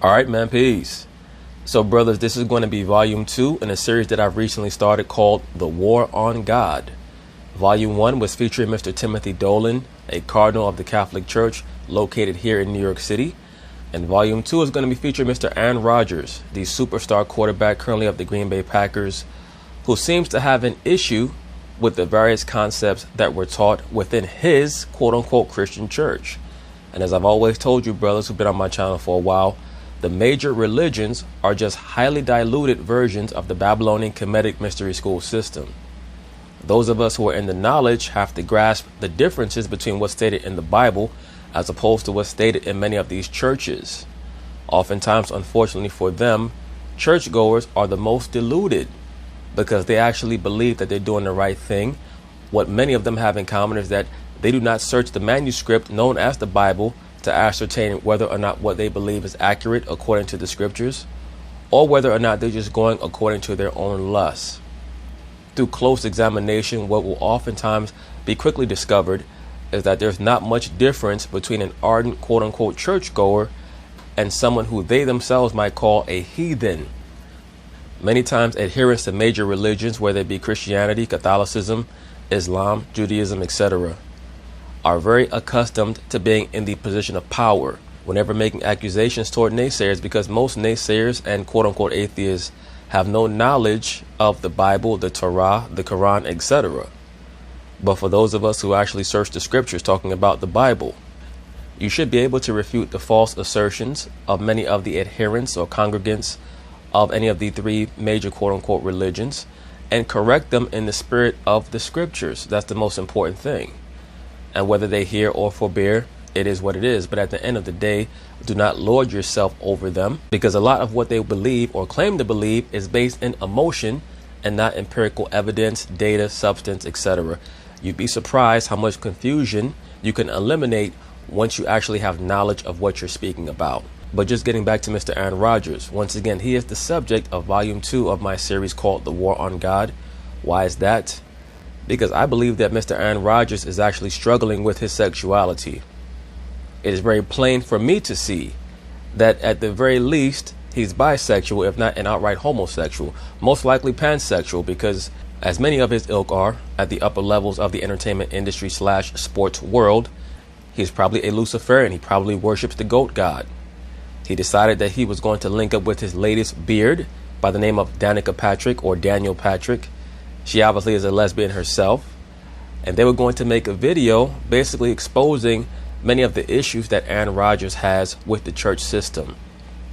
Alright, man, peace. So, brothers, this is going to be volume 2 in a series that I've recently started called The War on God. Volume 1 was featuring Mr. Timothy Dolan, a cardinal of the Catholic Church located here in New York City. And Volume 2 is going to be featuring Mr. Rodgers, the superstar quarterback currently of the Green Bay Packers, who seems to have an issue with the various concepts that were taught within his quote-unquote Christian church. And as I've always told you, brothers who've been on my channel for a while, the major religions are just highly diluted versions of the Babylonian Kemetic mystery school system. Those of us who are in the knowledge have to grasp the differences between what's stated in the Bible as opposed to what's stated in many of these churches. Oftentimes, unfortunately for them, churchgoers are the most deluded because they actually believe that they're doing the right thing. What many of them have in common is that they do not search the manuscript known as the Bible to ascertain whether or not what they believe is accurate according to the scriptures, or whether or not they're just going according to their own lusts. Through close examination, what will oftentimes be quickly discovered is that there's not much difference between an ardent quote-unquote churchgoer and someone who they themselves might call a heathen. Many times adherents to major religions, whether it be Christianity, Catholicism, Islam, Judaism, etc., are very accustomed to being in the position of power whenever making accusations toward naysayers, because most naysayers and quote-unquote atheists have no knowledge of the Bible, the Torah, the Quran, etc. But for those of us who actually search the scriptures talking about the Bible, you should be able to refute the false assertions of many of the adherents or congregants of any of the three major quote-unquote religions and correct them in the spirit of the scriptures. That's the most important thing. And whether they hear or forbear, it is what it is. But at the end of the day, do not lord yourself over them, because a lot of what they believe or claim to believe is based in emotion and not empirical evidence, data, substance, etc. You'd be surprised how much confusion you can eliminate once you actually have knowledge of what you're speaking about. But just getting back to Mr. Rodgers, once again, he is the subject of volume 2 of my series called The War on God. Why is that? Because I believe that Mr. Rodgers is actually struggling with his sexuality. It is very plain for me to see that at the very least, he's bisexual, if not an outright homosexual, most likely pansexual, because as many of his ilk are at the upper levels of the entertainment industry / sports world, he's probably a Luciferian. He probably worships the goat god. He decided that he was going to link up with his latest beard by the name of Danica Patrick or Daniel Patrick. She obviously is a lesbian herself, and they were going to make a video basically exposing many of the issues that Rodgers has with the church system.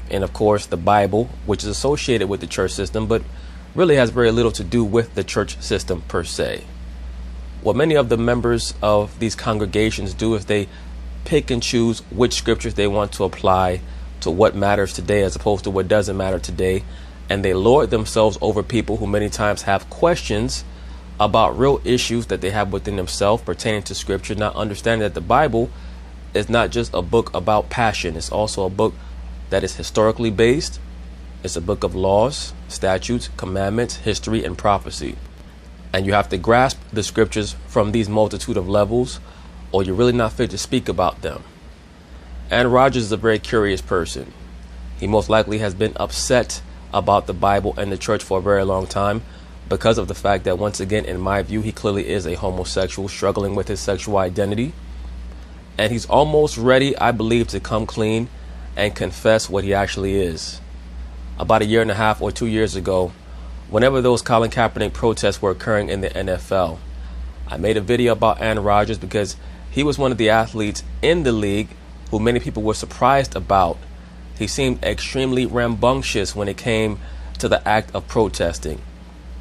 And of course, the Bible, which is associated with the church system, but really has very little to do with the church system per se. What many of the members of these congregations do is they pick and choose which scriptures they want to apply to what matters today as opposed to what doesn't matter today. And they lord themselves over people who many times have questions about real issues that they have within themselves pertaining to scripture, not understanding that the Bible is not just a book about passion. It's also a book that is historically based. It's a book of laws, statutes, commandments, history, and prophecy. And you have to grasp the scriptures from these multitude of levels, or you're really not fit to speak about them. Rodgers is a very curious person. He most likely has been upset about the Bible and the church for a very long time because of the fact that, once again, in my view, he clearly is a homosexual struggling with his sexual identity. And he's almost ready, I believe, to come clean and confess what he actually is. About 1.5 years or 2 years ago, whenever those Colin Kaepernick protests were occurring in the NFL, I made a video about Rodgers because he was one of the athletes in the league who many people were surprised about. He seemed extremely rambunctious when it came to the act of protesting.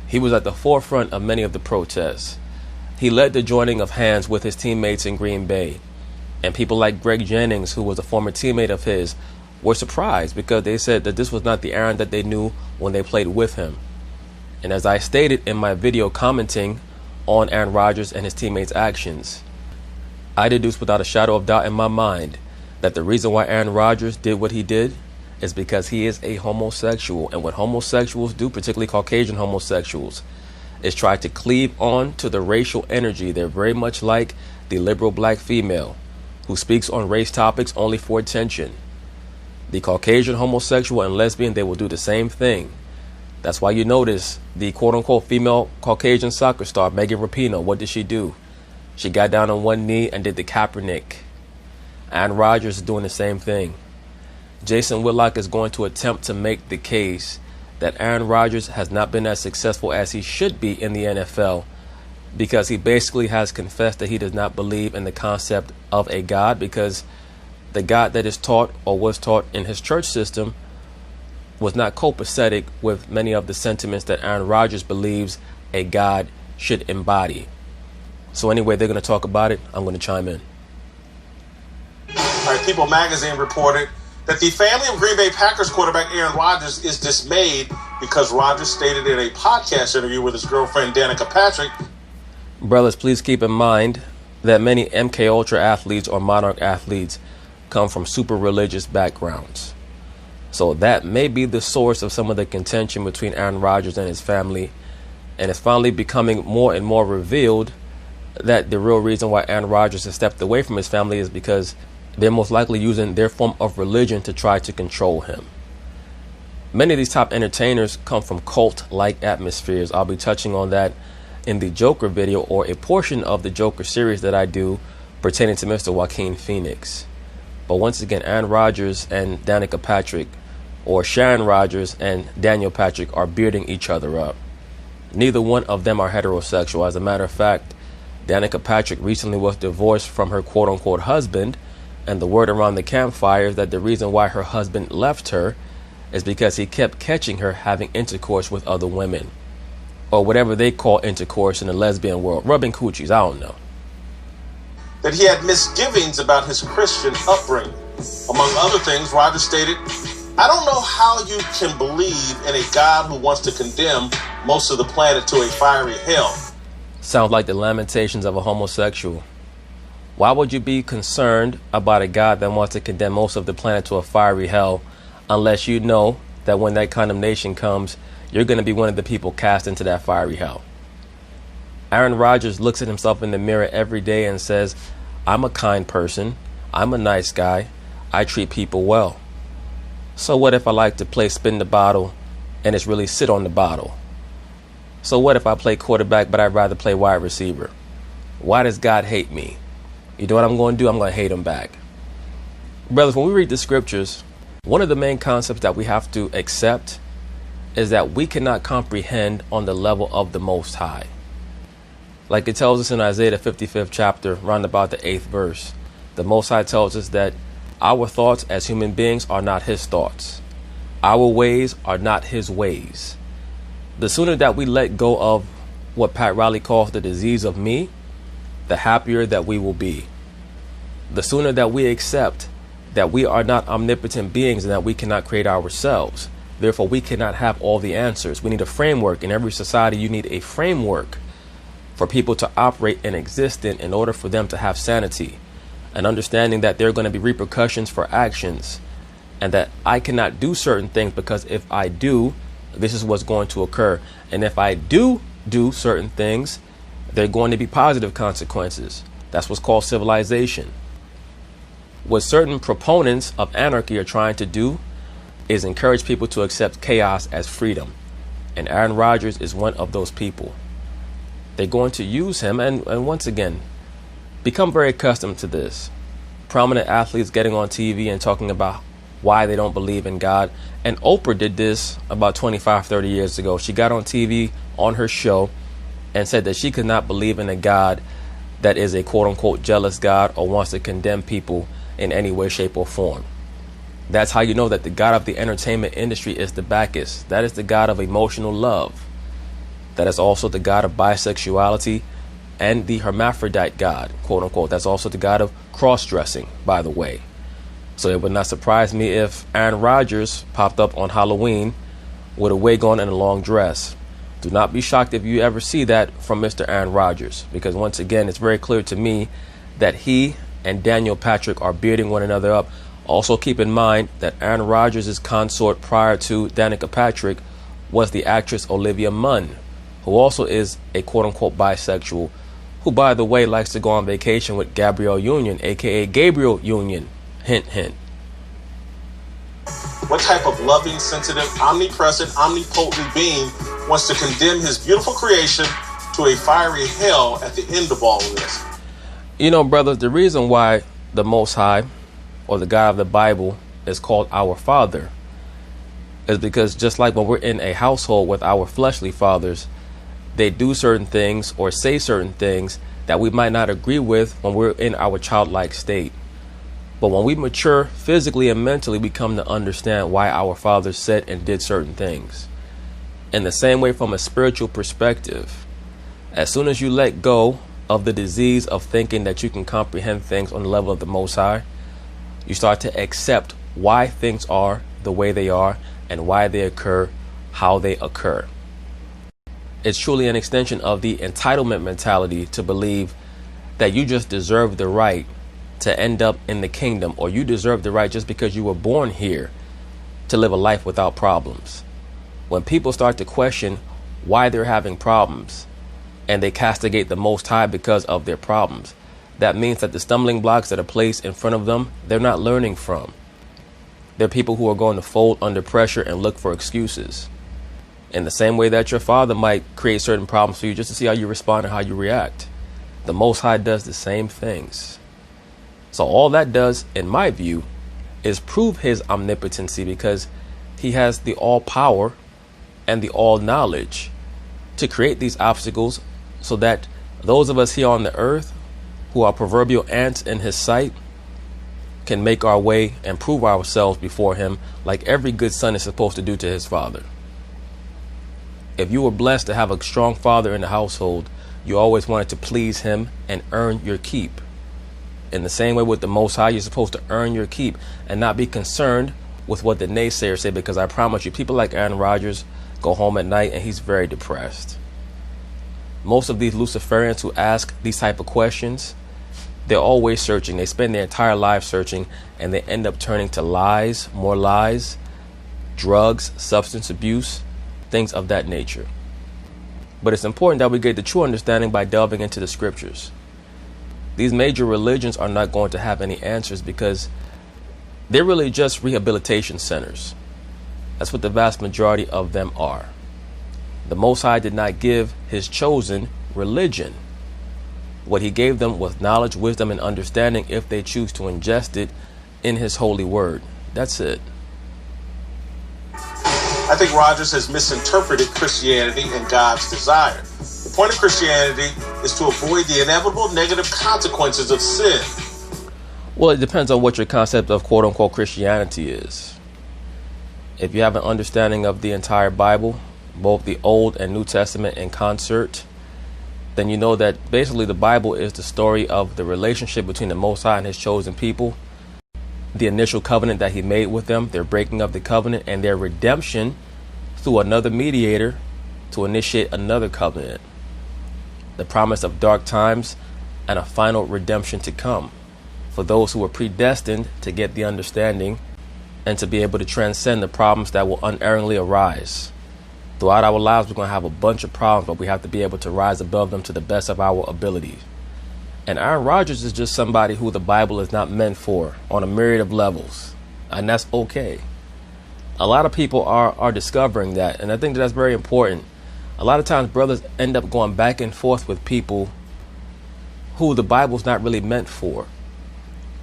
He was at the forefront of many of the protests. He led the joining of hands with his teammates in Green Bay. And people like Greg Jennings, who was a former teammate of his, were surprised because they said that this was not the Aaron that they knew when they played with him. And as I stated in my video commenting on Rodgers and his teammates' actions, I deduced without a shadow of doubt in my mind that the reason why Rodgers did what he did is because he is a homosexual. And what homosexuals do, particularly Caucasian homosexuals, is try to cleave on to the racial energy. They're very much like the liberal black female who speaks on race topics only for attention. The Caucasian homosexual and lesbian, they will do the same thing. That's why you notice the quote-unquote female Caucasian soccer star, Megan Rapinoe, what did she do? She got down on one knee and did the Kaepernick. And Rodgers is doing the same thing. Jason Whitlock is going to attempt to make the case that Aaron Rodgers has not been as successful as he should be in the NFL because he basically has confessed that he does not believe in the concept of a God, because the God that is taught or was taught in his church system was not copacetic with many of the sentiments that Aaron Rodgers believes a God should embody. So anyway, they're going to talk about it. I'm going to chime in. All right, People magazine reported that the family of Green Bay Packers quarterback Aaron Rodgers is dismayed because Rodgers stated in a podcast interview with his girlfriend Danica Patrick. Brothers, please keep in mind that many MK Ultra athletes or Monarch athletes come from super religious backgrounds. So that may be the source of some of the contention between Aaron Rodgers and his family. And it's finally becoming more and more revealed that the real reason why Aaron Rodgers has stepped away from his family is because they're most likely using their form of religion to try to control him. Many of these top entertainers come from cult-like atmospheres. I'll be touching on that in the Joker video, or a portion of the Joker series that I do pertaining to Mr. Joaquin Phoenix. But once again, Aaron Rodgers and Danica Patrick, or Sharon Rodgers and Daniel Patrick, are bearding each other up. Neither one of them are heterosexual. As a matter of fact, Danica Patrick recently was divorced from her quote-unquote husband, and the word around the campfire is that the reason why her husband left her is because he kept catching her having intercourse with other women, or whatever they call intercourse in the lesbian world, rubbing coochies, I don't know. That he had misgivings about his Christian upbringing. Among other things, Rodgers stated, "I don't know how you can believe in a God who wants to condemn most of the planet to a fiery hell." Sounds like the lamentations of a homosexual. Why would you be concerned about a God that wants to condemn most of the planet to a fiery hell unless you know that when that condemnation comes, you're going to be one of the people cast into that fiery hell? Aaron Rodgers looks at himself in the mirror every day and says, I'm a kind person, I'm a nice guy, I treat people well. So what if I like to play spin the bottle and it's really sit on the bottle? So what if I play quarterback but I'd rather play wide receiver? Why does God hate me? You know what I'm going to do? I'm going to hate him back. Brothers, when we read the scriptures, one of the main concepts that we have to accept is that we cannot comprehend on the level of the Most High. Like it tells us in Isaiah the 55th chapter, round about the 8th verse, the Most High tells us that our thoughts as human beings are not his thoughts. Our ways are not his ways. The sooner that we let go of what Pat Riley calls the disease of me, the happier that we will be. The sooner that we accept that we are not omnipotent beings and that we cannot create ourselves. Therefore, we cannot have all the answers. We need a framework. In every society, you need a framework for people to operate and exist in order for them to have sanity. And understanding that there are going to be repercussions for actions, and that I cannot do certain things because if I do, this is what's going to occur. And if I do certain things, there are going to be positive consequences. That's what's called civilization. What certain proponents of anarchy are trying to do is encourage people to accept chaos as freedom. And Aaron Rodgers is one of those people. They're going to use him, and once again, become very accustomed to this. Prominent athletes getting on TV and talking about why they don't believe in God. And Oprah did this about 25, 30 years ago. She got on TV on her show and said that she could not believe in a God that is a quote-unquote jealous God or wants to condemn people in any way, shape, or form. That's how you know that the God of the entertainment industry is the Bacchus. That is the God of emotional love. That is also the God of bisexuality and the hermaphrodite God, quote-unquote. That's also the God of cross-dressing, by the way. So it would not surprise me if Aaron Rodgers popped up on Halloween with a wig on and a long dress. Do not be shocked if you ever see that from Mr. Aaron Rodgers, because once again, it's very clear to me that he and Daniel Patrick are bearding one another up. Also keep in mind that Aaron Rodgers' consort prior to Danica Patrick was the actress Olivia Munn, who also is a quote-unquote bisexual, who, by the way, likes to go on vacation with Gabrielle Union, a.k.a. Gabriel Union. Hint, hint. What type of loving, sensitive, omnipresent, omnipotent being wants to condemn his beautiful creation to a fiery hell at the end of all of this? You know, brothers, the reason why the Most High, or the God of the Bible, is called our Father is because just like when we're in a household with our fleshly fathers, they do certain things or say certain things that we might not agree with when we're in our childlike state. But when we mature physically and mentally, we come to understand why our fathers said and did certain things. In the same way, from a spiritual perspective, as soon as you let go of the disease of thinking that you can comprehend things on the level of the Most High, you start to accept why things are the way they are and why they occur, how they occur. It's truly an extension of the entitlement mentality to believe that you just deserve the right to end up in the kingdom, or you deserve the right just because you were born here to live a life without problems. When people start to question why they're having problems and they castigate the Most High because of their problems, that means that the stumbling blocks that are placed in front of them, they're not learning from. They're people who are going to fold under pressure and look for excuses. In the same way that your father might create certain problems for you just to see how you respond and how you react, the Most High does the same things. So all that does, in my view, is prove his omnipotency, because he has the all power and the all knowledge to create these obstacles so that those of us here on the earth who are proverbial ants in his sight can make our way and prove ourselves before him like every good son is supposed to do to his father. If you were blessed to have a strong father in the household, you always wanted to please him and earn your keep. In the same way with the Most High, you're supposed to earn your keep and not be concerned with what the naysayers say, because I promise you, people like Aaron Rodgers go home at night and he's very depressed. Most of these Luciferians who ask these type of questions, they're always searching. They spend their entire life searching, and they end up turning to lies, more lies, drugs, substance abuse, things of that nature. But it's important that we get the true understanding by delving into the scriptures. These major religions are not going to have any answers because they're really just rehabilitation centers. That's what the vast majority of them are. The Most High did not give his chosen religion. What he gave them was knowledge, wisdom, and understanding if they choose to ingest it in his holy word. That's it. I think Rodgers has misinterpreted Christianity and God's desire. The point of Christianity is to avoid the inevitable negative consequences of sin. Well, it depends on what your concept of quote-unquote Christianity is. If you have an understanding of the entire Bible, both the Old and New Testament in concert, then you know that basically the Bible is the story of the relationship between the Most High and his chosen people, the initial covenant that he made with them, their breaking of the covenant, and their redemption through another mediator to initiate another covenant, the promise of dark times and a final redemption to come for those who were predestined to get the understanding and to be able to transcend the problems that will unerringly arise. Throughout our lives, we're going to have a bunch of problems, but we have to be able to rise above them to the best of our ability. And Aaron Rodgers is just somebody who the Bible is not meant for on a myriad of levels. And that's okay. A lot of people are discovering that. And I think that's very important. A lot of times brothers end up going back and forth with people who the Bible's not really meant for.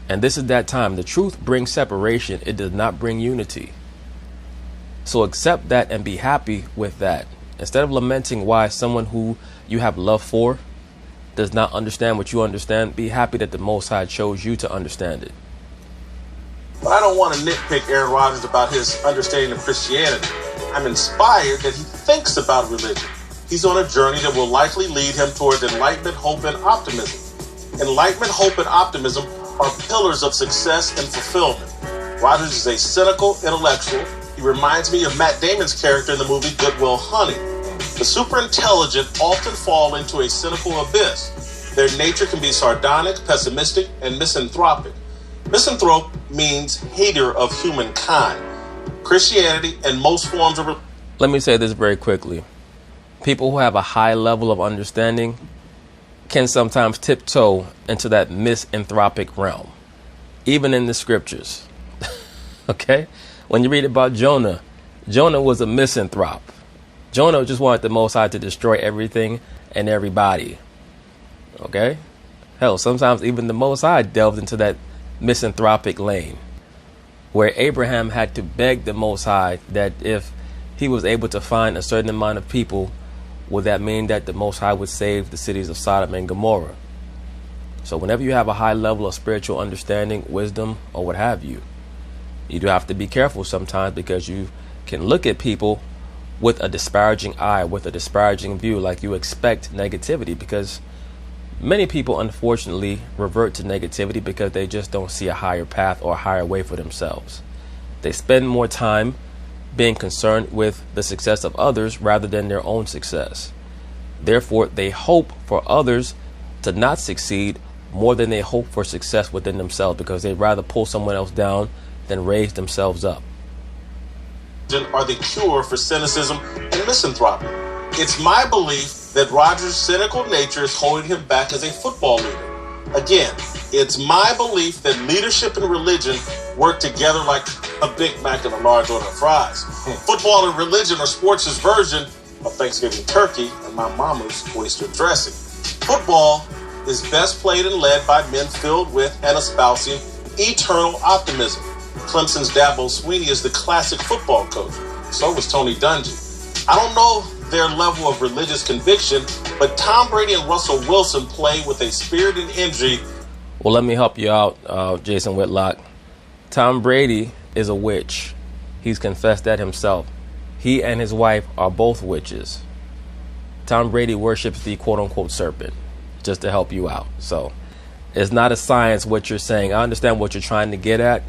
And this is that time. The truth brings separation. It does not bring unity. So accept that and be happy with that. Instead of lamenting why someone who you have love for does not understand what you understand, be happy that the Most High chose you to understand it. But I don't want to nitpick Aaron Rodgers about his understanding of Christianity. I'm inspired that he thinks about religion. He's on a journey that will likely lead him towards enlightenment, hope, and optimism. Enlightenment, hope, and optimism are pillars of success and fulfillment. Rodgers is a cynical intellectual. He reminds me of Matt Damon's character in the movie Good Will Hunting. The super intelligent often fall into a cynical abyss. Their nature can be sardonic, pessimistic, and misanthropic. Misanthrope means hater of humankind. Christianity and most forms of... Let me say this very quickly. People who have a high level of understanding can sometimes tiptoe into that misanthropic realm, even in the scriptures. Okay? When you read about Jonah, Jonah was a misanthrope. Jonah just wanted the Most High to destroy everything and everybody. Okay? Hell, sometimes even the Most High delved into that misanthropic lane, where Abraham had to beg the Most High that if he was able to find a certain amount of people, would that mean that the Most High would save the cities of Sodom and Gomorrah? So whenever you have a high level of spiritual understanding, wisdom, or what have you, you do have to be careful sometimes, because you can look at people with a disparaging eye, with a disparaging view, like you expect negativity, because many people unfortunately revert to negativity because they just don't see a higher path or a higher way for themselves. They spend more time being concerned with the success of others rather than their own success. Therefore, they hope for others to not succeed more than they hope for success within themselves, because they'd rather pull someone else down than raise themselves up. Are the cure for cynicism and misanthropy. It's my belief that Rodgers' cynical nature is holding him back as a football leader. Again, it's my belief that leadership and religion work together like a Big Mac and a large order of fries. Football and religion are sports' version of Thanksgiving turkey and my mama's oyster dressing. Football is best played and led by men filled with and espousing eternal optimism. Clemson's Dabo Swinney is the classic football coach. So was Tony Dungy. I don't know their level of religious conviction, but Tom Brady and Russell Wilson play with a spirit and energy. Well, let me help you out, Jason Whitlock. Tom Brady is a witch. He's confessed that himself. He and his wife are both witches. Tom Brady worships the quote-unquote serpent, just to help you out. So it's not a science what you're saying. I understand what you're trying to get at,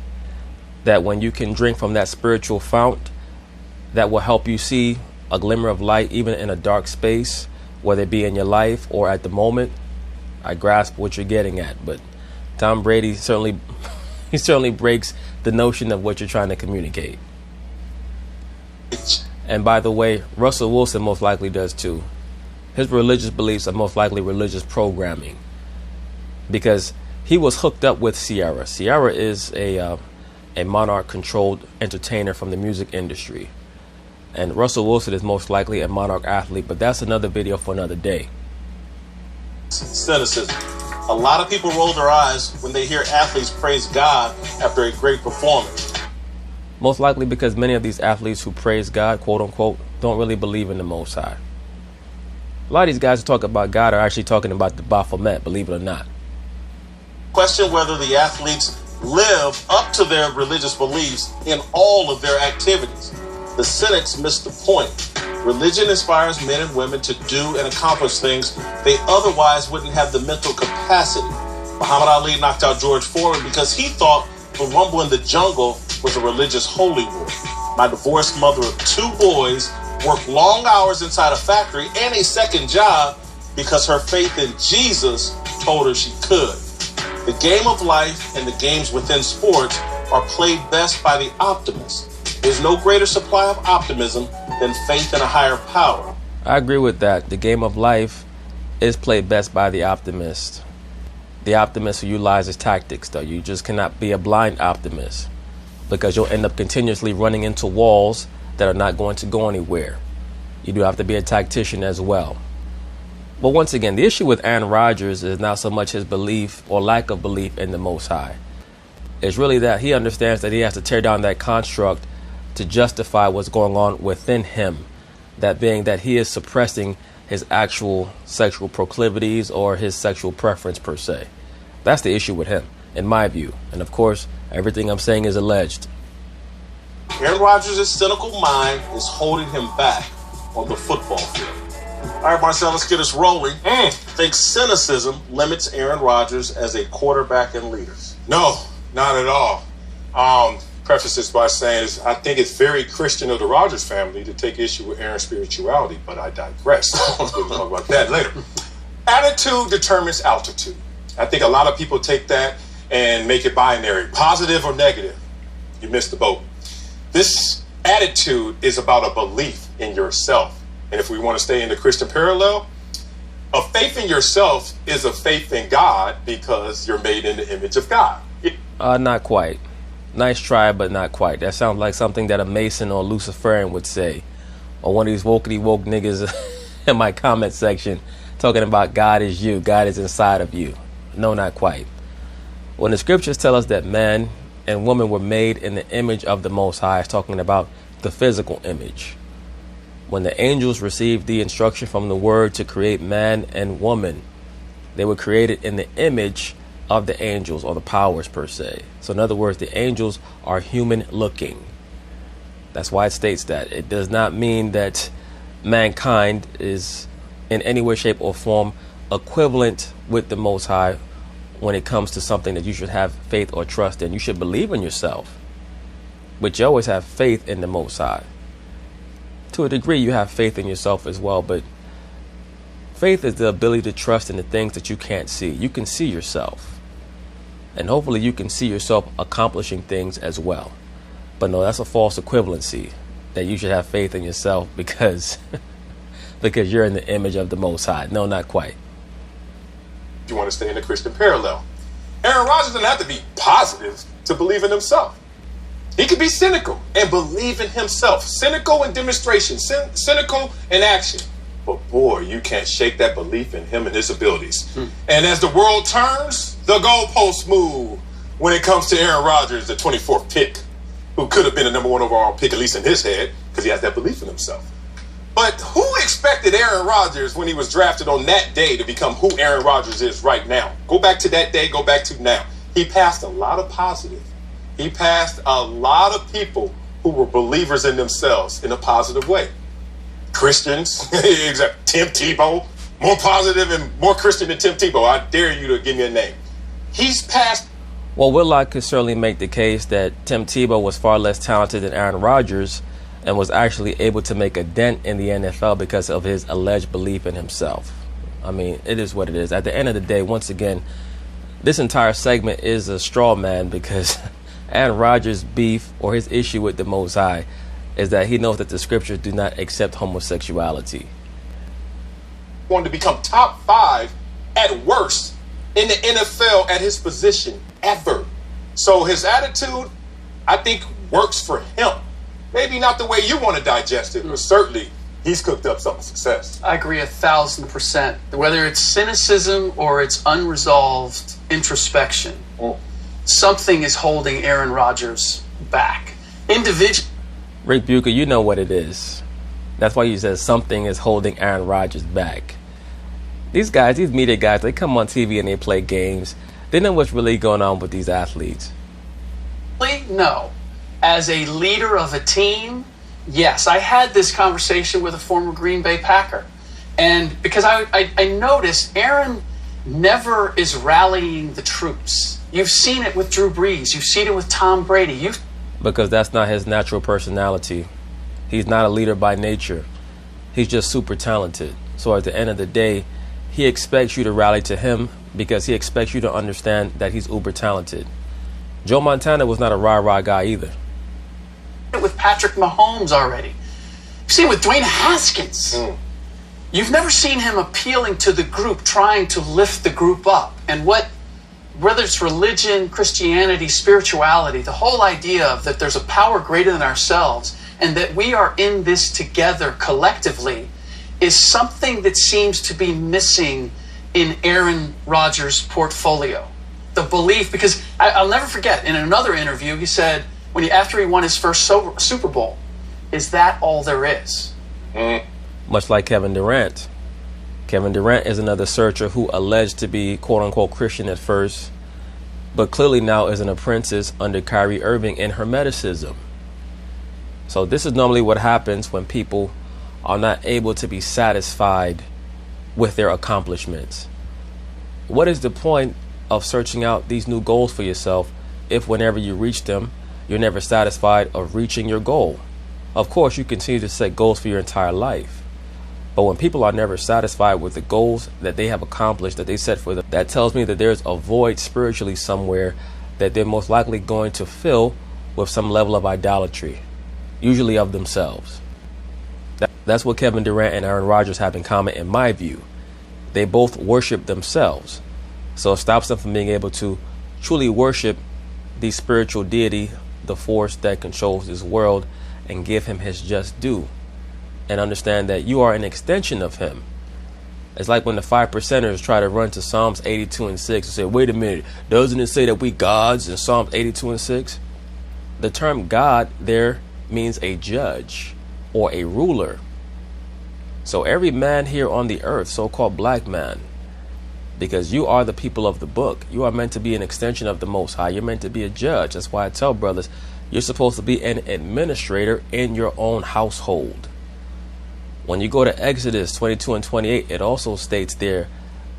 that when you can drink from that spiritual fount, that will help you see a glimmer of light even in a dark space, whether it be in your life or at the moment. I grasp what you're getting at, but Tom Brady certainly breaks the notion of what you're trying to communicate. And by the way, Russell Wilson most likely does too. His religious beliefs are most likely religious programming, because he was hooked up with Sierra. Sierra is a monarch-controlled entertainer from the music industry. And Russell Wilson is most likely a monarch athlete, but that's another video for another day. Cynicism. A lot of people roll their eyes when they hear athletes praise God after a great performance. Most likely because many of these athletes who praise God, quote unquote, don't really believe in the Most High. A lot of these guys who talk about God are actually talking about the Baphomet, believe it or not. Question whether the athletes live up to their religious beliefs in all of their activities. The cynics miss the point. Religion inspires men and women to do and accomplish things they otherwise wouldn't have the mental capacity. Muhammad Ali knocked out George Foreman because he thought the rumble in the jungle was a religious holy war. My divorced mother of 2 boys worked long hours inside a factory and a second job because her faith in Jesus told her she could. The game of life and the games within sports are played best by the optimist. There's no greater supply of optimism than faith in a higher power. I agree with that. The game of life is played best by the optimist. The optimist who utilizes tactics, though. You just cannot be a blind optimist, because you'll end up continuously running into walls that are not going to go anywhere. You do have to be a tactician as well. But once again, the issue with Aaron Rodgers is not so much his belief or lack of belief in the Most High. It's really that he understands that he has to tear down that construct to justify what's going on within him. That being that he is suppressing his actual sexual proclivities or his sexual preference per se. That's the issue with him, in my view. And of course, everything I'm saying is alleged. Aaron Rodgers' cynical mind is holding him back on the football field. All right, Marcel, let's get us rolling. Think cynicism limits Aaron Rodgers as a quarterback and leader? No, not at all. Preface this by saying I think it's very Christian of the Rodgers family to take issue with Aaron's spirituality, but I digress. We'll talk about that later. Attitude determines altitude. I think a lot of people take that and make it binary, positive or negative. You missed the boat. This attitude is about a belief in yourself. And if we want to stay in the Christian parallel, a faith in yourself is a faith in God because you're made in the image of God. Not quite. Nice try, but not quite. That sounds like something that a Mason or Luciferian would say. Or one of these wokey woke niggas in my comment section talking about God is you, God is inside of you. No, not quite. When the scriptures tell us that man and woman were made in the image of the Most High, it's talking about the physical image. When the angels received the instruction from the Word to create man and woman, they were created in the image of the angels, or the powers per se. So in other words, the angels are human looking. That's why it states that. It does not mean that mankind is in any way, shape, or form equivalent with the Most High when it comes to something that you should have faith or trust in. You should believe in yourself, but you always have faith in the Most High. To a degree, you have faith in yourself as well, but faith is the ability to trust in the things that you can't see. You can see yourself, and hopefully you can see yourself accomplishing things as well. But no, that's a false equivalency, that you should have faith in yourself because because you're in the image of the Most High. No, not quite. You want to stay in the Christian parallel. Aaron Rodgers doesn't have to be positive to believe in himself. He could be cynical and believe in himself. Cynical in demonstration, cynical in action. But boy, you can't shake that belief in him and his abilities. And as the world turns, the goalposts move when it comes to Aaron Rodgers, the 24th pick, who could have been a number one overall pick, at least in his head, because he has that belief in himself. But who expected Aaron Rodgers when he was drafted on that day to become who Aaron Rodgers is right now? Go back to that day, go back to now. He passed a lot of positive. He passed a lot of people who were believers in themselves in a positive way. Christians, Tim Tebow, more positive and more Christian than Tim Tebow. I dare you to give me a name. He's passed. Well, Whitlock could certainly make the case that Tim Tebow was far less talented than Aaron Rodgers and was actually able to make a dent in the NFL because of his alleged belief in himself. I mean, it is what it is. At the end of the day, once again, this entire segment is a straw man because Aaron Rodgers' beef or his issue with the Most High is that he knows that the scriptures do not accept homosexuality. Wanted to become top 5 at worst in the NFL at his position ever. So his attitude, I think, works for him. Maybe not the way you want to digest it, but certainly he's cooked up some success. I agree 1,000%. Whether it's cynicism or it's unresolved introspection, something is holding Aaron Rodgers back. Rick Bucher, you know what it is. That's why you said something is holding Aaron Rodgers back. These guys, these media guys, they come on TV and they play games. They know what's really going on with these athletes. No. As a leader of a team, yes. I had this conversation with a former Green Bay Packer. And because I noticed Aaron never is rallying the troops. You've seen it with Drew Brees. You've seen it with Tom Brady. Because that's not his natural personality. He's not a leader by nature. He's just super talented. So at the end of the day, he expects you to rally to him because he expects you to understand that he's uber talented. Joe Montana was not a rah-rah guy either. With Patrick Mahomes already. You've seen it with Dwayne Haskins. You've never seen him appealing to the group, trying to lift the group up. And whether it's religion, Christianity, spirituality, the whole idea of that there's a power greater than ourselves and that we are in this together collectively is something that seems to be missing in Aaron Rodgers' portfolio. The belief, because I'll never forget, in another interview, he said, after he won his first Super Bowl, is that all there is? Much like Kevin Durant. Kevin Durant is another searcher who alleged to be quote-unquote Christian at first, but clearly now is an apprentice under Kyrie Irving in Hermeticism. So this is normally what happens when people are not able to be satisfied with their accomplishments. What is the point of searching out these new goals for yourself if whenever you reach them, you're never satisfied of reaching your goal? Of course, you continue to set goals for your entire life. But when people are never satisfied with the goals that they have accomplished, that they set for them, that tells me that there's a void spiritually somewhere that they're most likely going to fill with some level of idolatry, usually of themselves. That's what Kevin Durant and Aaron Rodgers have in common, in my view. They both worship themselves. So it stops them from being able to truly worship the spiritual deity the force that controls this world and give him his just due, and understand that you are an extension of him. It's like when the 5%ers try to run to Psalms 82 and 6 and say, wait a minute, doesn't it say that we gods in Psalms 82 and 6? The term God there means a judge or a ruler. So every man here on the earth, so-called black man, because you are the people of the book, you are meant to be an extension of the Most High. You're meant to be a judge. That's why I tell brothers, you're supposed to be an administrator in your own household. When you go to Exodus 22 and 28, it also states there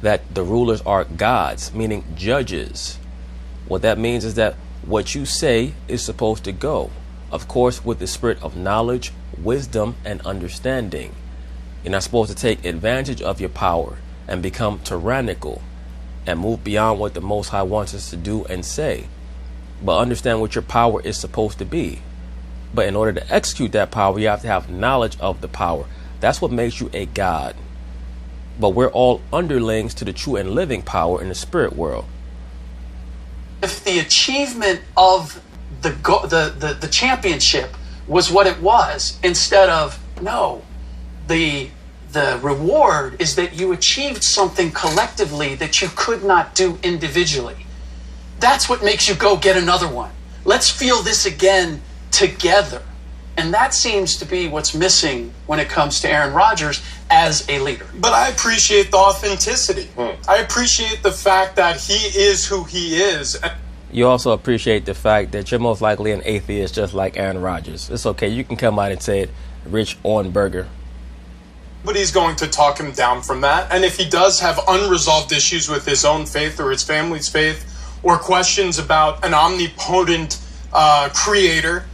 that the rulers are gods, meaning judges. What that means is that what you say is supposed to go, of course, with the spirit of knowledge, wisdom, and understanding. You're not supposed to take advantage of your power and become tyrannical and move beyond what the Most High wants us to do and say. But understand what your power is supposed to be. But in order to execute that power, you have to have knowledge of the power. That's what makes you a god. But we're all underlings to the true and living power in the spirit world. If the achievement of the championship was what it was, instead of, no, the reward is that you achieved something collectively that you could not do individually. That's what makes you go get another one. Let's feel this again together. And that seems to be what's missing when it comes to Aaron Rodgers as a leader. But I appreciate the authenticity. I appreciate the fact that he is who he is. You also appreciate the fact that you're most likely an atheist just like Aaron Rodgers. It's okay. You can come out and say it, Rich Ornberger. But he's going to talk him down from that. And if he does have unresolved issues with his own faith or his family's faith, or questions about an omnipotent creator,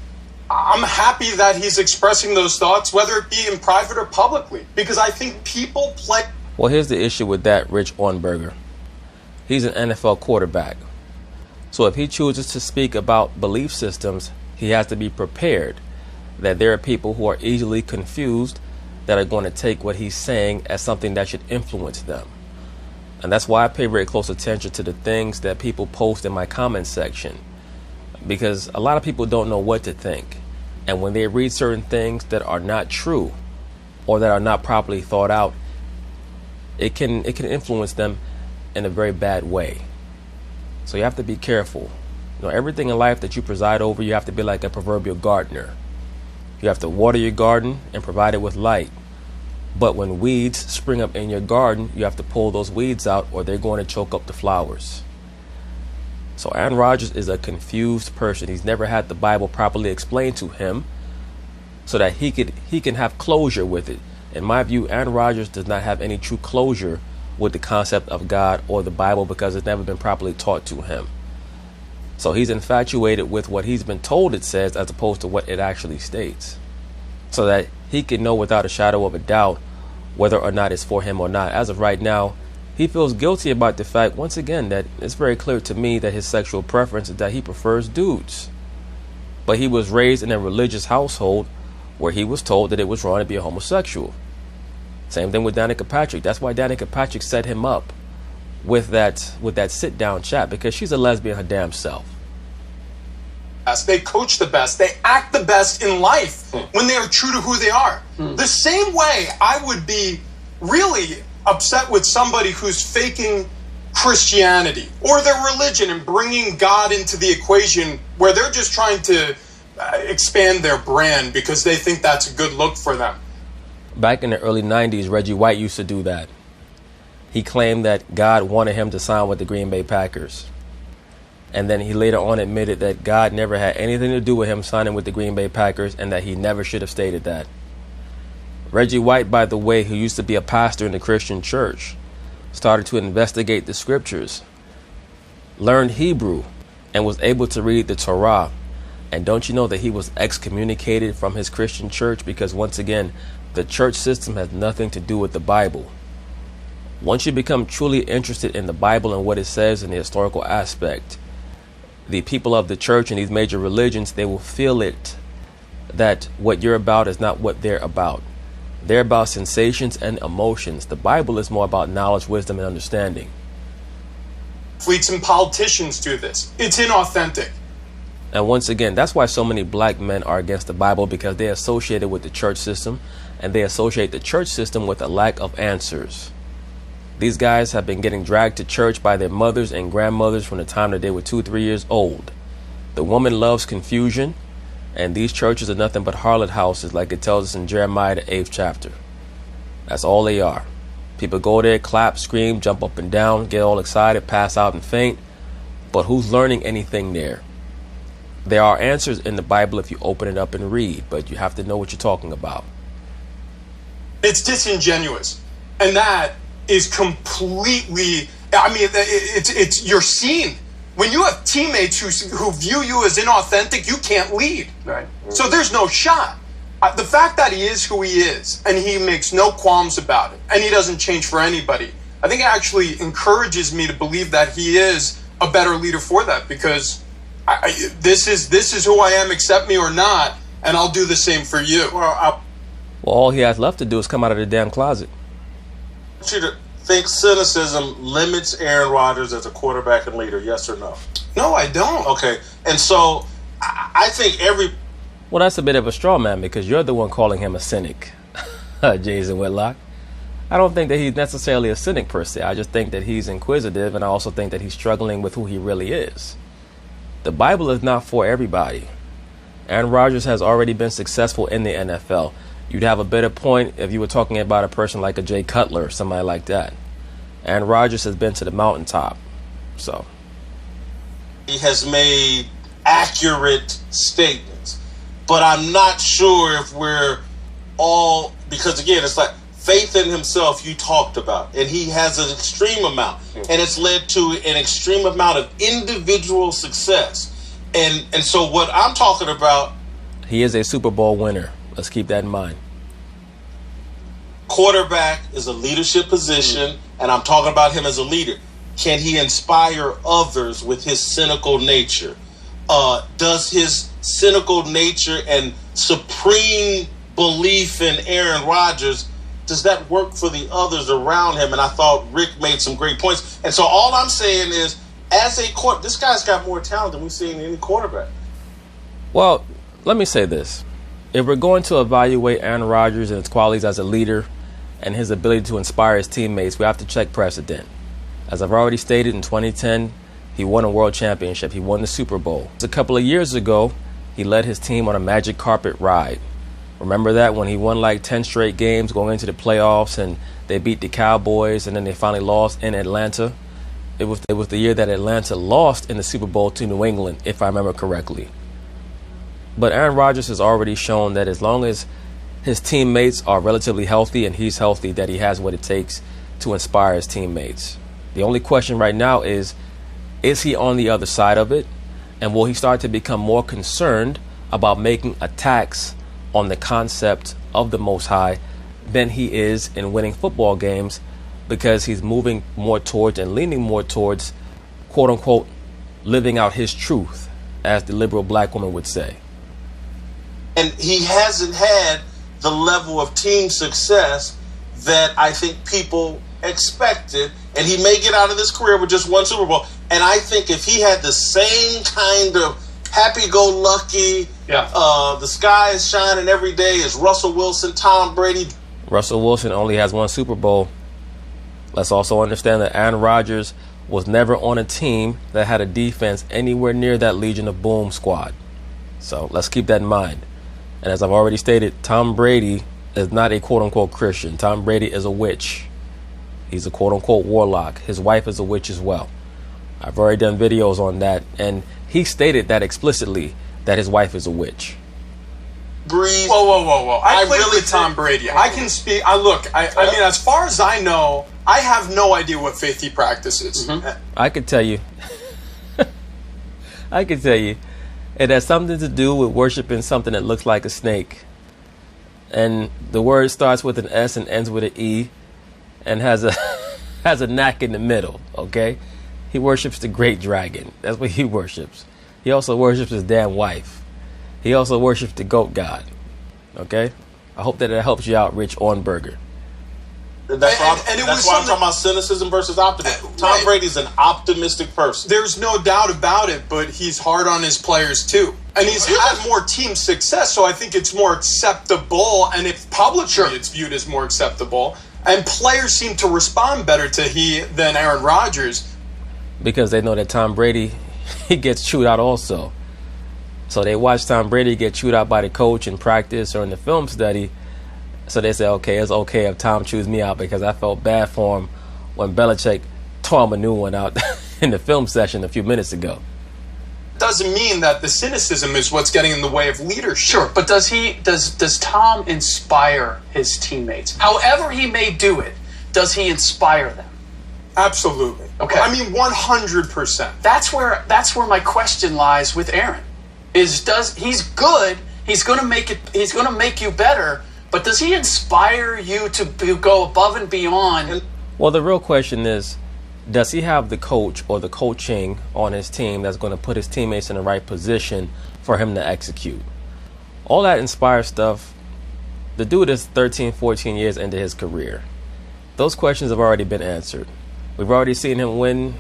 I'm happy that he's expressing those thoughts, whether it be in private or publicly, because I think people play. Well, here's the issue with that, Rich Ornberger. He's an NFL quarterback. So if he chooses to speak about belief systems, he has to be prepared that there are people who are easily confused that are going to take what he's saying as something that should influence them. And that's why I pay very close attention to the things that people post in my comment section, because a lot of people don't know what to think. And when they read certain things that are not true or that are not properly thought out, it can influence them in a very bad way. So you have to be careful. You know, everything in life that you preside over, you have to be like a proverbial gardener. You have to water your garden and provide it with light. But when weeds spring up in your garden, you have to pull those weeds out or they're going to choke up the flowers. So Aaron Rodgers is a confused person. He's never had the Bible properly explained to him so that he can have closure with it. In my view, Aaron Rodgers does not have any true closure with the concept of God or the Bible because it's never been properly taught to him. So he's infatuated with what he's been told it says as opposed to what it actually states, so that he can know without a shadow of a doubt whether or not it's for him or not. As of right now, he feels guilty about the fact, once again, that it's very clear to me that his sexual preference is that he prefers dudes. But he was raised in a religious household where he was told that it was wrong to be a homosexual. Same thing with Danica Patrick. That's why Danica Patrick set him up with that sit-down chat, because she's a lesbian her damn self. They coach the best. They act the best in life when they are true to who they are. The same way I would be really upset with somebody who's faking Christianity or their religion and bringing God into the equation where they're just trying to expand their brand because they think that's a good look for them. Back in the early 90s, Reggie White used to do that. He claimed that God wanted him to sign with the Green Bay Packers. And then he later on admitted that God never had anything to do with him signing with the Green Bay Packers and that he never should have stated that. Reggie White, by the way, who used to be a pastor in the Christian church, started to investigate the scriptures, learned Hebrew, and was able to read the Torah. And don't you know that he was excommunicated from his Christian church? Because once again, the church system has nothing to do with the Bible. Once you become truly interested in the Bible and what it says in the historical aspect, the people of the church and these major religions, they will feel it that what you're about is not what they're about. They're about sensations and emotions. The Bible is more about knowledge, wisdom, and understanding. Athletes and politicians do this. It's inauthentic. And once again, that's why so many black men are against the Bible, because they associate it with the church system, and they associate the church system with a lack of answers. These guys have been getting dragged to church by their mothers and grandmothers from the time that they were 2-3 years old. The woman loves confusion, and these churches are nothing but harlot houses, like it tells us in Jeremiah, the 8th chapter. That's all they are. People go there, clap, scream, jump up and down, get all excited, pass out and faint. But who's learning anything there? There are answers in the Bible if you open it up and read, but you have to know what you're talking about. It's disingenuous. And that is completely, I mean, it's you're seen. When you have teammates who view you as inauthentic, you can't lead. Right. So there's no shot. The fact that he is who he is, and he makes no qualms about it, and he doesn't change for anybody, I think it actually encourages me to believe that he is a better leader for that, because this is who I am, accept me or not, and I'll do the same for you. Well, All he has left to do is come out of the damn closet. I want you to think cynicism limits Aaron Rodgers as a quarterback and leader, yes or no? No, I don't. Okay, and so I think Well, that's a bit of a straw man, because you're the one calling him a cynic, Jason Whitlock. I don't think that he's necessarily a cynic per se. I just think that he's inquisitive, and I also think that he's struggling with who he really is. The Bible is not for everybody. Aaron Rodgers has already been successful in the NFL. You'd have a better point if you were talking about a person like a Jay Cutler or somebody like that. Aaron Rodgers has been to the mountaintop. So he has made accurate statements, but I'm not sure if we're all, because again, it's like faith in himself you talked about, and he has an extreme amount, and it's led to an extreme amount of individual success. And so what I'm talking about, he is a Super Bowl winner. Let's keep that in mind. Quarterback is a leadership position, and I'm talking about him as a leader. Can he inspire others with his cynical nature? Does his cynical nature and supreme belief in Aaron Rodgers, does that work for the others around him? And I thought Rick made some great points. And so all I'm saying is, as a this guy's got more talent than we've seen in any quarterback. Well, let me say this. If we're going to evaluate Aaron Rodgers and his qualities as a leader and his ability to inspire his teammates, we have to check precedent. As I've already stated, in 2010, he won a world championship. He won the Super Bowl. A couple of years ago, he led his team on a magic carpet ride. Remember that, when he won like 10 straight games going into the playoffs, and they beat the Cowboys, and then they finally lost in Atlanta? It was the year that Atlanta lost in the Super Bowl to New England, if I remember correctly. But Aaron Rodgers has already shown that as long as his teammates are relatively healthy and he's healthy, that he has what it takes to inspire his teammates. The only question right now is he on the other side of it? And will he start to become more concerned about making attacks on the concept of the Most High than he is in winning football games, because he's moving more towards and leaning more towards, quote unquote, living out his truth, as the liberal black woman would say. And he hasn't had the level of team success that I think people expected. And he may get out of this career with just one Super Bowl. And I think if he had the same kind of happy-go-lucky, the sky is shining every day as Russell Wilson, Tom Brady. Russell Wilson only has one Super Bowl. Let's also understand that Aaron Rodgers was never on a team that had a defense anywhere near that Legion of Boom squad. So let's keep that in mind. And as I've already stated, Tom Brady is not a quote-unquote Christian. Tom Brady is a witch. He's a quote-unquote warlock. His wife is a witch as well. I've already done videos on that, and he stated that explicitly, that his wife is a witch. Breeze. Whoa. I played really with Tom Brady. I can speak. I mean, as far as I know, I have no idea what faith he practices. I could tell you. I could tell you. It has something to do with worshiping something that looks like a snake. And the word starts with an S and ends with an E, and has a knack in the middle, okay? He worships the great dragon. That's what he worships. He also worships his damn wife. He also worships the goat god, okay? I hope that it helps you out, Rich Ornberger. That's why I'm something, talking about cynicism versus optimism. Tom right. Brady's an optimistic person. There's no doubt about it, but he's hard on his players too. And he's had more team success, so I think it's more acceptable, and if publicly it's viewed as more acceptable, and players seem to respond better to than Aaron Rodgers. Because they know that Tom Brady, he gets chewed out also. So they watch Tom Brady get chewed out by the coach in practice or in the film study. So they say, okay, it's okay if Tom chews me out, because I felt bad for him when Belichick tore him a new one out in the film session a few minutes ago. Doesn't mean that the cynicism is what's getting in the way of leadership. Sure, but does Tom inspire his teammates? However he may do it, does he inspire them? Absolutely. Okay. I mean, 100%. That's where my question lies with Aaron. He's good, he's gonna make you better, but does he inspire you to go above and beyond? Well, the real question is, does he have the coach or the coaching on his team that's going to put his teammates in the right position for him to execute? All that inspired stuff, the dude is 13, 14 years into his career. Those questions have already been answered. We've already seen him win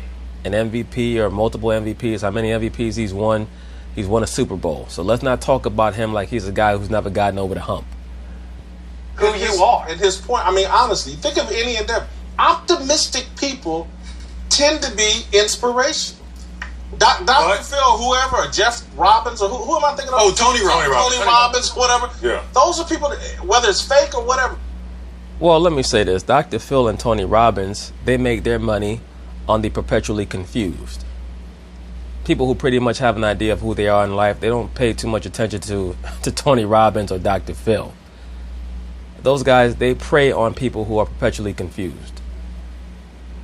an MVP or multiple MVPs. How many MVPs he's won? He's won a Super Bowl. So let's not talk about him like he's a guy who's never gotten over the hump. Who you are. At his point, I mean, honestly, think of any of them. Optimistic people tend to be inspirational. Dr. Phil, whoever, or Jeff Robbins, or who am I thinking of? Oh, Tony Robbins. Tony Robbins, whatever. Yeah. Those are people, whether it's fake or whatever. Well, let me say this. Dr. Phil and Tony Robbins, they make their money on the perpetually confused. People who pretty much have an idea of who they are in life, they don't pay too much attention to Tony Robbins or Dr. Phil. Those guys, they prey on people who are perpetually confused.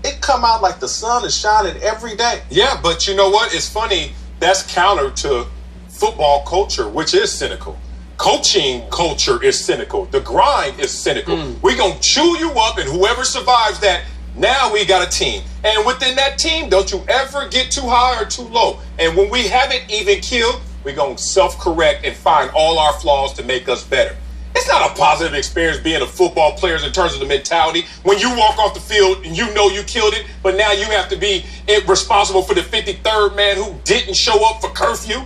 It come out like the sun is shining every day. Yeah, but you know what? It's funny. That's counter to football culture, which is cynical. Coaching culture is cynical. The grind is cynical. We're going to chew you up, and whoever survives that, now we got a team. And within that team, don't you ever get too high or too low. And when we haven't even killed, we're going to self-correct and find all our flaws to make us better. It's not a positive experience being a football player in terms of the mentality. When you walk off the field and you know you killed it, but now you have to be responsible for the 53rd man who didn't show up for curfew.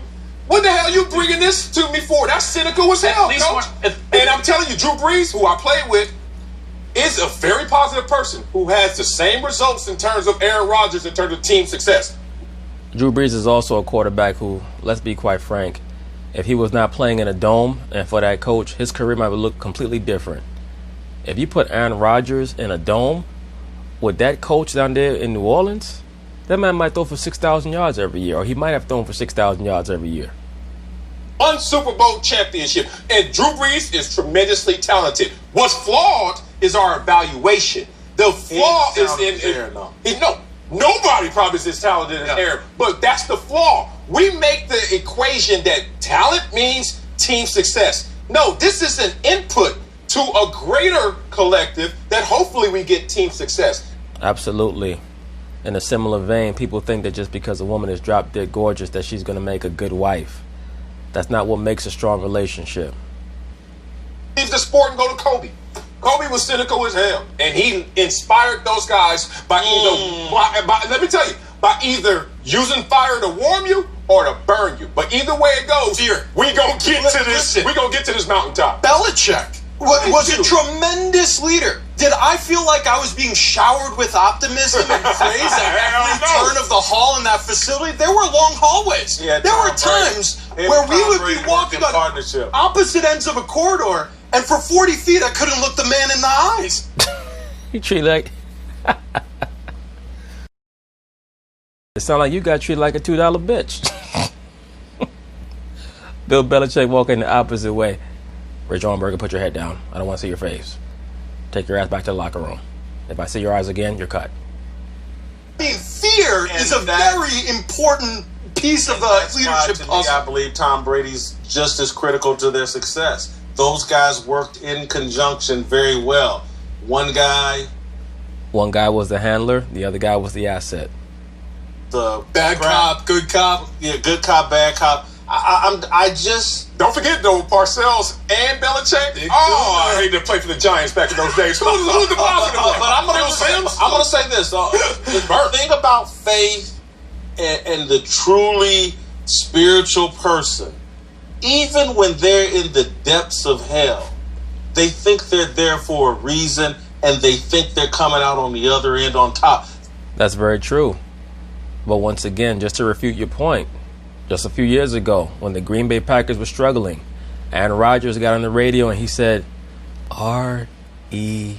What the hell you bringing this to me for? That's cynical as hell, coach. And I'm telling you, Drew Brees, who I played with, is a very positive person who has the same results in terms of Aaron Rodgers in terms of team success. Drew Brees is also a quarterback who, let's be quite frank, if he was not playing in a dome, and for that coach, his career might look completely different. If you put Aaron Rodgers in a dome with that coach down there in New Orleans, that man might throw for 6,000 yards every year, or he might have thrown for 6,000 yards every year. One Super Bowl championship, and Drew Brees is tremendously talented. What's flawed is our evaluation. The flaw is in nobody probably is as talented as Aaron, but that's the flaw. We make the equation that talent means team success. No, this is an input to a greater collective that hopefully we get team success. Absolutely. In a similar vein, people think that just because a woman is drop dead gorgeous that she's going to make a good wife. That's not what makes a strong relationship. Leave the sport and go to Kobe. Kobe was cynical as hell, and he inspired those guys by let me tell you, by either using fire to warm you or to burn you. But either way it goes, we gonna get to this. We gonna get to this mountaintop. Belichick was a tremendous leader. Did I feel like I was being showered with optimism and praise at every turn of the hall in that facility? There were long hallways. Yeah, there were times where we would be walking on opposite ends of a corridor, and for 40 feet I couldn't look the man in the eyes. You treat like... It sounds like you got treated like a $2 bitch. Bill Belichick walking the opposite way. Rich Ornberger, put your head down. I don't want to see your face. Take your ass back to the locker room. If I see your eyes again, you're cut. I mean, fear is a very important piece of the leadership puzzle. I believe Tom Brady's just as critical to their success. Those guys worked in conjunction very well. One guy was the handler, the other guy was the asset. The bad cop, good cop. Yeah, good cop, bad cop. I just don't forget though, Parcells and Belichick. Hell somebody to play for the Giants back in those days. Who's the positive one? But I'm gonna say this. The thing about faith and the truly spiritual person, even when they're in the depths of hell, they think they're there for a reason, and they think they're coming out on the other end on top. That's very true. But once again, just to refute your point, just a few years ago, when the Green Bay Packers were struggling, Aaron Rodgers got on the radio and he said, RELAX.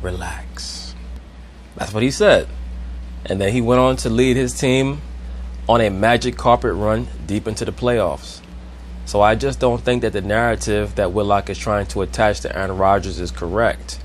Relax. That's what he said. And then he went on to lead his team on a magic carpet run deep into the playoffs. So I just don't think that the narrative that Whitlock is trying to attach to Aaron Rodgers is correct.